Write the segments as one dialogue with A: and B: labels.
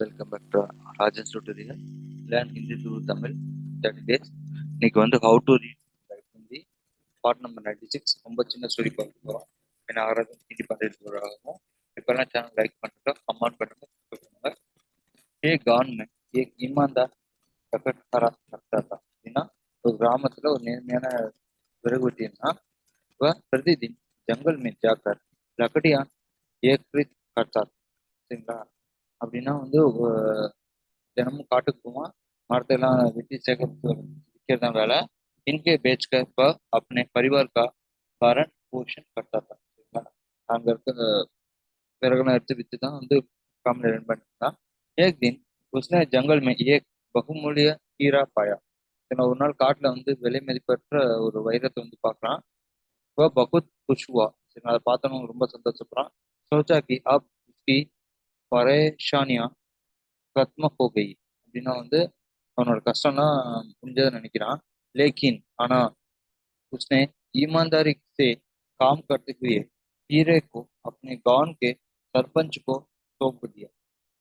A: Welcome back to Rajan tutorial. Learn Hindi through Tamil 30 days. இன்னைக்கு வந்து how to read write Hindi part number 96. ரொம்ப சின்ன story பார்க்க போகிறோம். என்ன ஆகிறது ஹிந்தி பார்த்துட்டு போகிறாங்க. இப்போல்லாம் சேனல் லைக் பண்ணுங்க, கமெண்ட் பண்ணுங்க, subscribe பண்ணுங்க. ஏ கான் में एक ईमानदार कटहरा रखता था. அப்படின்னா ஒரு கிராமத்துல ஒரு நேர்மையான விறகு வெட்டினா वह प्रतिदिन जंगल में जाकर लकड़ियां एकत्रित करता था. சரிங்களா? அப்படின்னா வந்து தினமும் காட்டுக்கு போவான், மரத்தெல்லாம் வெட்டி சேகரித்து விற்கிறது தான் வேலை. इनके बेचकर वह अपने परिवार का भरण पोषण करता था. சரிங்களா? அங்க இருக்க விறகுலாம் எடுத்து வித்து தான் வந்து ஃபேமிலி ரன் பண்ணிட்டு இருந்தான். एक दिन उसने जंगल में एक बहुमूल्य हीरा पाया. ஒரு நாள் காட்டுல வந்து விலை மதிப்பற்ற ஒரு வைரத்தை வந்து பார்க்கறான். वह बहुत खुश हुआ. சரி, அதை பார்த்தவனும் ரொம்ப சந்தோஷப்படுறான். सोचा कि अब उसकी परेशानियां खत्म हो गई. அப்படின்னா வந்து அவனோட கஷ்டம்லாம் முடிஞ்சதை நினைக்கிறான். लेकिन ஆனா उसने ईमानदारी से काम करते हुए हीरे को अपने गांव के सरपंच को सौंप दिया.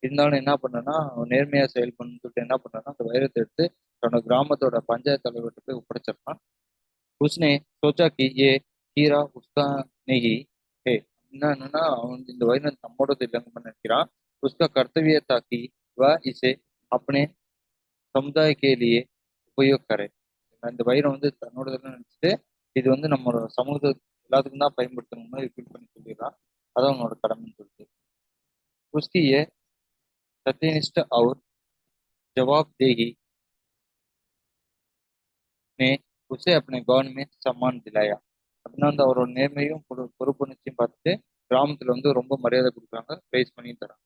A: இருந்தாலும் என்ன பண்ணனா, அவன் நேர்மையா செயல்படணும்னு சொல்லிட்டு என்ன பண்ணனா, அந்த வைரத்தை எடுத்து தன்னோட கிராமத்தோட பஞ்சாயத்து தலைவர்கிட்ட போய் ஒப்படைச்சிடறான். उसने सोचा कि ये हीरा उसका नहीं है. என்னன்னா அவன் இந்த வைரம் நம்மோடது இல்லைன்னு நினைக்கிறான். उसका कर्तव्य था कि वह इसे अपने समुदाय के लिए उपयोग करे. இந்த வைரம் வந்து தன்னோடதுன்னு நினைச்சிட்டு இது வந்து நம்ம சமூக எல்லாத்துக்கும் தான் பயன்படுத்தணும் மாதிரி ஃபீல் பண்ணி சொல்லிடுறான். அதான் அவனோட கடமைன்னு சொல்லிட்டு उसकी ये सत्यनिष्ठ और जवाबदेही ने उसे अपने गांव में सम्मान दिलाया. அப்படின்னா வந்து அவரோட நேர்மையும் பொறுப்புணர்ச்சியும் பார்த்துட்டு கிராமத்துல வந்து ரொம்ப மரியாதை கொடுக்குறாங்க, பிரைஸ் பண்ணி தராங்க.